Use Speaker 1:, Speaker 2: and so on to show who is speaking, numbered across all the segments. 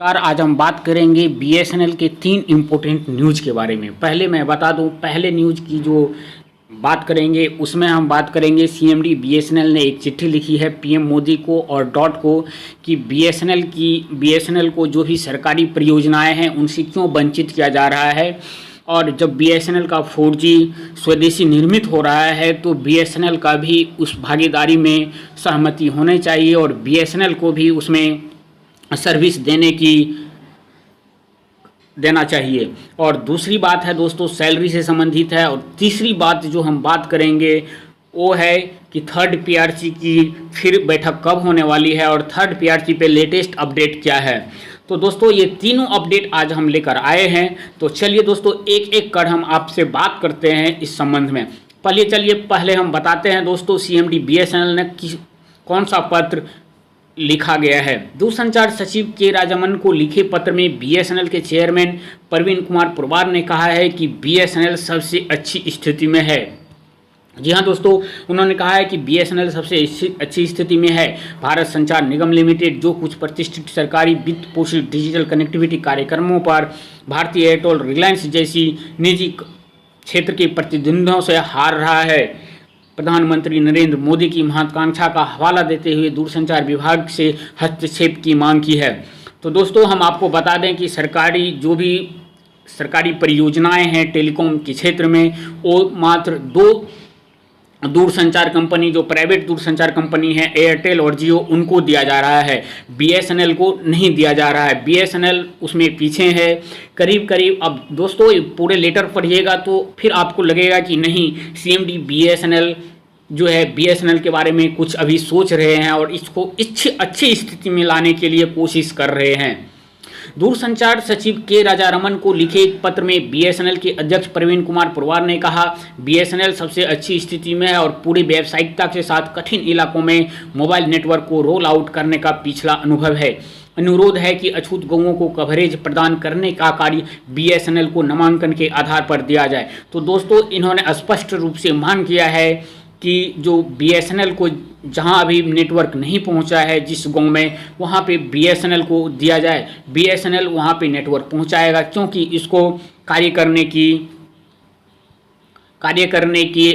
Speaker 1: Car आज हम बात करेंगे बीएसएनएल के 3 इम्पोर्टेंट न्यूज़ के बारे में। पहले मैं बता दूं, पहले न्यूज़ की जो बात करेंगे उसमें हम बात करेंगे सीएमडी बीएसएनएल ने एक चिट्ठी लिखी है पीएम मोदी को और डॉट को कि बीएसएनएल को जो भी सरकारी परियोजनाएं हैं उनसे क्यों वंचित किया जा रहा है। और जब बीएसएनएल का 4G स्वदेशी निर्मित हो रहा है तो बीएसएनएल का भी उस भागीदारी में सहमति होनी चाहिए और बीएसएनएल को भी उसमें सर्विस देना चाहिए। और दूसरी बात है दोस्तों सैलरी से संबंधित है। और तीसरी बात जो हम बात करेंगे वो है कि थर्ड पीआरसी की फिर बैठक कब होने वाली है और थर्ड पीआरसी पे लेटेस्ट अपडेट क्या है। तो दोस्तों ये तीनों अपडेट आज हम लेकर आए हैं। तो चलिए दोस्तों एक एक कर हम आपसे बात करते हैं इस संबंध में। पहले हम बताते हैं दोस्तों सीएमडी बीएसएनएल ने कौन सा पत्र लिखा गया है। दूरसंचार सचिव के राजामन को लिखे पत्र में बीएसएनएल के चेयरमैन प्रवीण कुमार पुरवार ने कहा है कि बीएसएनएल सबसे अच्छी स्थिति में है। जी हाँ दोस्तों, उन्होंने कहा है कि बीएसएनएल सबसे अच्छी स्थिति में है। भारत संचार निगम लिमिटेड जो कुछ प्रतिष्ठित सरकारी वित्त पोषित डिजिटल कनेक्टिविटी कार्यक्रमों पर भारतीय एयरटेल रिलायंस जैसी निजी क्षेत्र के प्रतिद्वंद्वियों से हार रहा है। प्रधानमंत्री नरेंद्र मोदी की महत्वाकांक्षा का हवाला देते हुए दूरसंचार विभाग से हस्तक्षेप की मांग की है। तो दोस्तों हम आपको बता दें कि सरकारी परियोजनाएं हैं टेलीकॉम के क्षेत्र में वो मात्र 2 दूरसंचार कंपनी जो प्राइवेट दूरसंचार कंपनी है एयरटेल और जियो उनको दिया जा रहा है, बीएसएनएल को नहीं दिया जा रहा है। बीएसएनएल उसमें पीछे है करीब। अब दोस्तों पूरे लेटर पढ़िएगा तो फिर आपको लगेगा कि नहीं सीएमडी बीएसएनएल जो है बीएसएनएल के बारे में कुछ अभी सोच रहे हैं और इसको अच्छी स्थिति में लाने के लिए कोशिश कर रहे हैं। दूरसंचार सचिव के राजारमन को लिखे एक पत्र में बीएसएनएल के अध्यक्ष प्रवीण कुमार पुरवार ने कहा बीएसएनएल सबसे अच्छी स्थिति में है और पूरी व्यावसायिकता के साथ कठिन इलाकों में मोबाइल नेटवर्क को रोल आउट करने का पिछला अनुभव है। अनुरोध है कि अछूत गौओं को कवरेज प्रदान करने का कार्य बीएसएनएल को नामांकन के आधार पर दिया जाए। तो दोस्तों इन्होंने स्पष्ट रूप से मांग किया है कि जो बीएसएनएल को जहां अभी नेटवर्क नहीं पहुंचा है जिस गांव में वहां पे बीएसएनएल को दिया जाए। बीएसएनएल वहां पे नेटवर्क पहुंचाएगा क्योंकि इसको कार्य करने की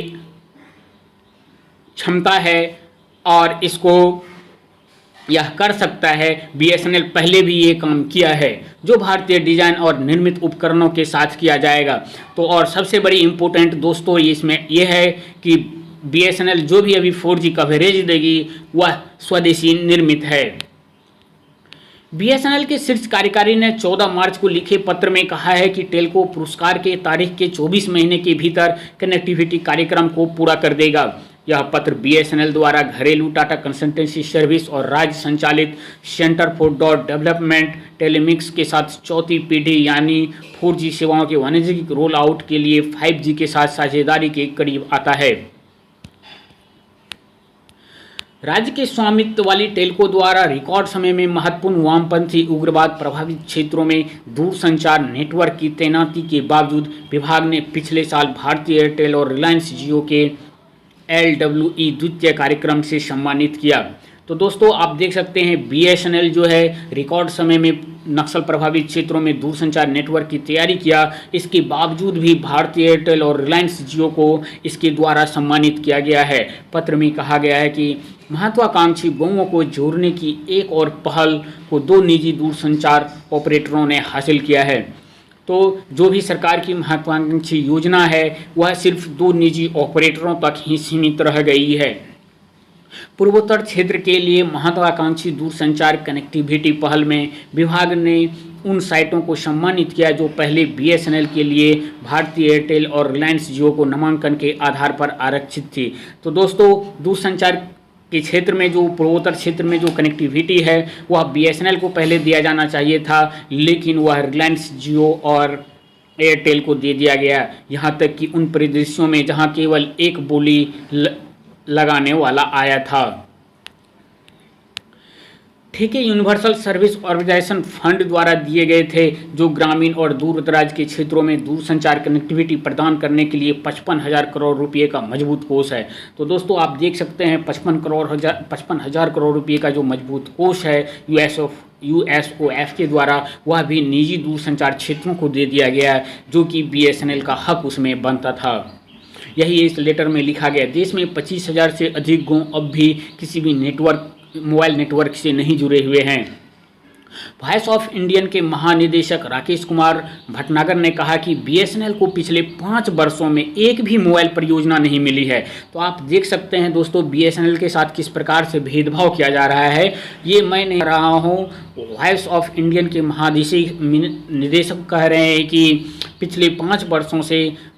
Speaker 1: क्षमता है और इसको यह कर सकता है। बीएसएनएल पहले भी ये काम किया है जो भारतीय डिजाइन और निर्मित उपकरणों के साथ किया जाएगा। तो और सबसे बड़ी इम्पोर्टेंट दोस्तों इसमें यह है कि बीएसएनएल जो भी अभी 4G कवरेज देगी वह स्वदेशी निर्मित है। बीएसएनएल के शीर्ष कार्यकारी ने 14 मार्च को लिखे पत्र में कहा है कि टेलको पुरस्कार के तारीख के 24 महीने के भीतर कनेक्टिविटी कार्यक्रम को पूरा कर देगा। यह पत्र बीएसएनएल द्वारा घरेलू टाटा कंसल्टेंसी सर्विस और राज्य संचालित सेंटर फॉर डॉट डेवलपमेंट टेलीमिक्स के साथ चौथी पीढ़ी यानी 4G सेवाओं के वाणिज्यिक रोल आउट के लिए 5G के साथ साझेदारी के करीब आता है। राज्य के स्वामित्व वाली टेलको द्वारा रिकॉर्ड समय में महत्वपूर्ण वामपंथी उग्रवाद प्रभावित क्षेत्रों में दूरसंचार नेटवर्क की तैनाती के बावजूद विभाग ने पिछले साल भारतीय एयरटेल और रिलायंस जियो के LWE द्वितीय कार्यक्रम से सम्मानित किया। तो दोस्तों आप देख सकते हैं बीएसएनएल जो है रिकॉर्ड समय में नक्सल प्रभावित क्षेत्रों में दूरसंचार नेटवर्क की तैयारी किया, इसके बावजूद भी भारतीय एयरटेल और रिलायंस जियो को इसके द्वारा सम्मानित किया गया है। पत्र में कहा गया है कि महत्वाकांक्षी गांवों को जोड़ने की एक और पहल को 2 निजी दूरसंचार ऑपरेटरों ने हासिल किया है। तो जो भी सरकार की महत्वाकांक्षी योजना है वह सिर्फ 2 निजी ऑपरेटरों तक ही सीमित रह गई है। पूर्वोत्तर क्षेत्र के लिए महत्वाकांक्षी दूरसंचार कनेक्टिविटी पहल में विभाग ने उन साइटों को सम्मानित किया जो पहले बीएसएनएल के लिए भारतीय एयरटेल और रिलायंस जियो को नामांकन के आधार पर आरक्षित थी। तो दोस्तों दूरसंचार के क्षेत्र में जो पूर्वोत्तर क्षेत्र में जो कनेक्टिविटी है वह बीएसएनएल को पहले दिया जाना चाहिए था, लेकिन वह रिलायंस जियो और एयरटेल को दे दिया गया। यहाँ तक कि उन परिदृश्यों में जहाँ केवल एक बोली लगाने वाला आया था। ठेके यूनिवर्सल सर्विस ऑर्गेनाइजेशन फंड द्वारा दिए गए थे जो ग्रामीण और दूर दराज के क्षेत्रों में दूरसंचार कनेक्टिविटी प्रदान करने के लिए 55,000 करोड़ रुपए का मजबूत कोष है। तो दोस्तों आप देख सकते हैं 55,000 करोड़ रुपए का जो मजबूत कोष है USOF के द्वारा वह भी निजी दूरसंचार क्षेत्रों को दे दिया गया है, जो कि BSNL का हक उसमें बनता था। यही इस लेटर में लिखा गया। देश में 25,000 से अधिक गाँव अब भी किसी भी मोबाइल नेटवर्क से नहीं जुड़े हुए हैं। वॉइस ऑफ इंडियन के महानिदेशक राकेश कुमार भटनागर ने कहा कि BSNL को पिछले 5 वर्षों में एक भी मोबाइल परियोजना नहीं मिली है। तो आप देख सकते हैं दोस्तों, BSNL के साथ किस प्रकार से भेदभाव किया जा रहा है। ये मैं नहीं रहा हूँ, वॉइस ऑफ इंडियन के महानिदेशक कह रहे हैं कि पिछले 5 वर्षों से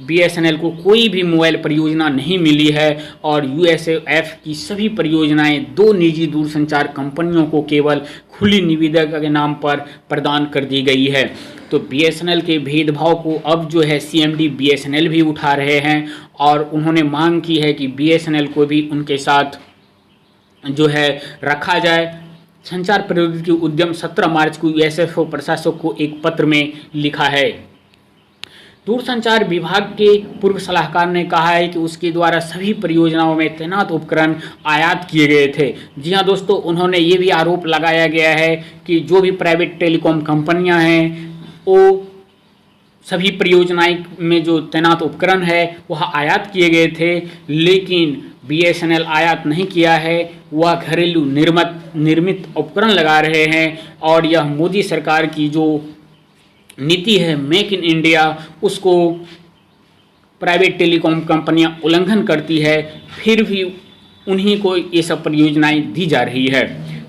Speaker 1: BSNL को कोई भी मोबाइल परियोजना नहीं मिली है और USOF की सभी परियोजनाएं 2 निजी दूरसंचार कंपनियों को केवल खुली निविदा के नाम पर प्रदान कर दी गई है। तो BSNL के भेदभाव को अब जो है CMD BSNL भी उठा रहे हैं और उन्होंने मांग की है कि BSNL को भी उनके साथ जो है रखा जाए। संचार प्रौद्योगिकी उद्यम 17 मार्च को USOF प्रशासक को एक पत्र में लिखा है। दूरसंचार विभाग के पूर्व सलाहकार ने कहा है कि उसके द्वारा सभी परियोजनाओं में तैनात उपकरण आयात किए गए थे। जी हाँ दोस्तों, उन्होंने ये भी आरोप लगाया गया है कि जो भी प्राइवेट टेलीकॉम कंपनियां हैं वो सभी परियोजनाएं में जो तैनात उपकरण है वह आयात किए गए थे, लेकिन BSNL आयात नहीं किया है। वह घरेलू निर्मित उपकरण लगा रहे हैं और यह मोदी सरकार की जो नीति है मेक इन इंडिया, उसको प्राइवेट टेलीकॉम कंपनियां उल्लंघन करती है, फिर भी उन्हीं को ये सब परियोजनाएं दी जा रही है।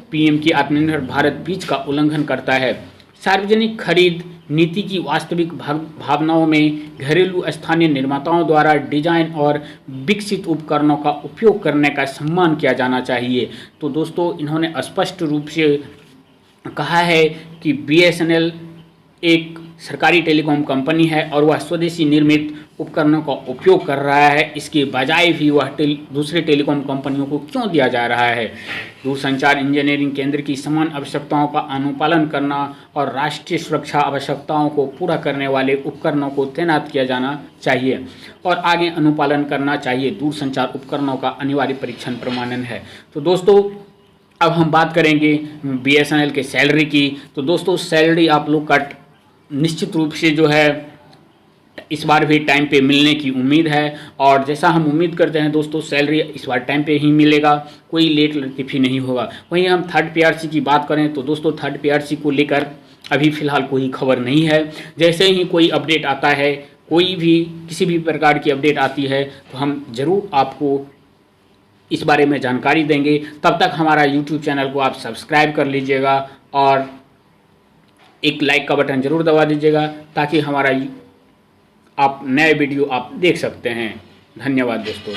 Speaker 1: PM की आत्मनिर्भर भारत पीच का उल्लंघन करता है। सार्वजनिक खरीद नीति की वास्तविक भावनाओं में घरेलू स्थानीय निर्माताओं द्वारा डिजाइन और विकसित उपकरणों का उपयोग करने का सम्मान किया जाना चाहिए। तो दोस्तों, इन्होंने स्पष्ट रूप से कहा है कि BSNL एक सरकारी टेलीकॉम कंपनी है और वह स्वदेशी निर्मित उपकरणों का उपयोग कर रहा है। इसके बजाय भी वह दूसरे टेलीकॉम कंपनियों को क्यों दिया जा रहा है। दूरसंचार इंजीनियरिंग केंद्र की समान आवश्यकताओं का अनुपालन करना और राष्ट्रीय सुरक्षा आवश्यकताओं को पूरा करने वाले उपकरणों को तैनात किया जाना चाहिए और आगे अनुपालन करना चाहिए। दूरसंचार उपकरणों का अनिवार्य परीक्षण प्रमाणन है। तो दोस्तों, अब हम बात करेंगे BSNL के सैलरी की। तो दोस्तों, सैलरी आप लोग का निश्चित रूप से जो है इस बार भी टाइम पे मिलने की उम्मीद है और जैसा हम उम्मीद करते हैं दोस्तों, सैलरी इस बार टाइम पे ही मिलेगा, कोई लेट लतीफ़ी नहीं होगा। वहीं हम थर्ड PRC की बात करें तो दोस्तों, थर्ड PRC को लेकर अभी फ़िलहाल कोई खबर नहीं है। जैसे ही कोई अपडेट आता है, कोई भी किसी भी प्रकार की अपडेट आती है तो हम ज़रूर आपको इस बारे में जानकारी देंगे। तब तक हमारा YouTube चैनल को आप सब्सक्राइब कर लीजिएगा और एक लाइक का बटन ज़रूर दबा दीजिएगा ताकि हमारा आप नए वीडियो आप देख सकते हैं। धन्यवाद दोस्तों।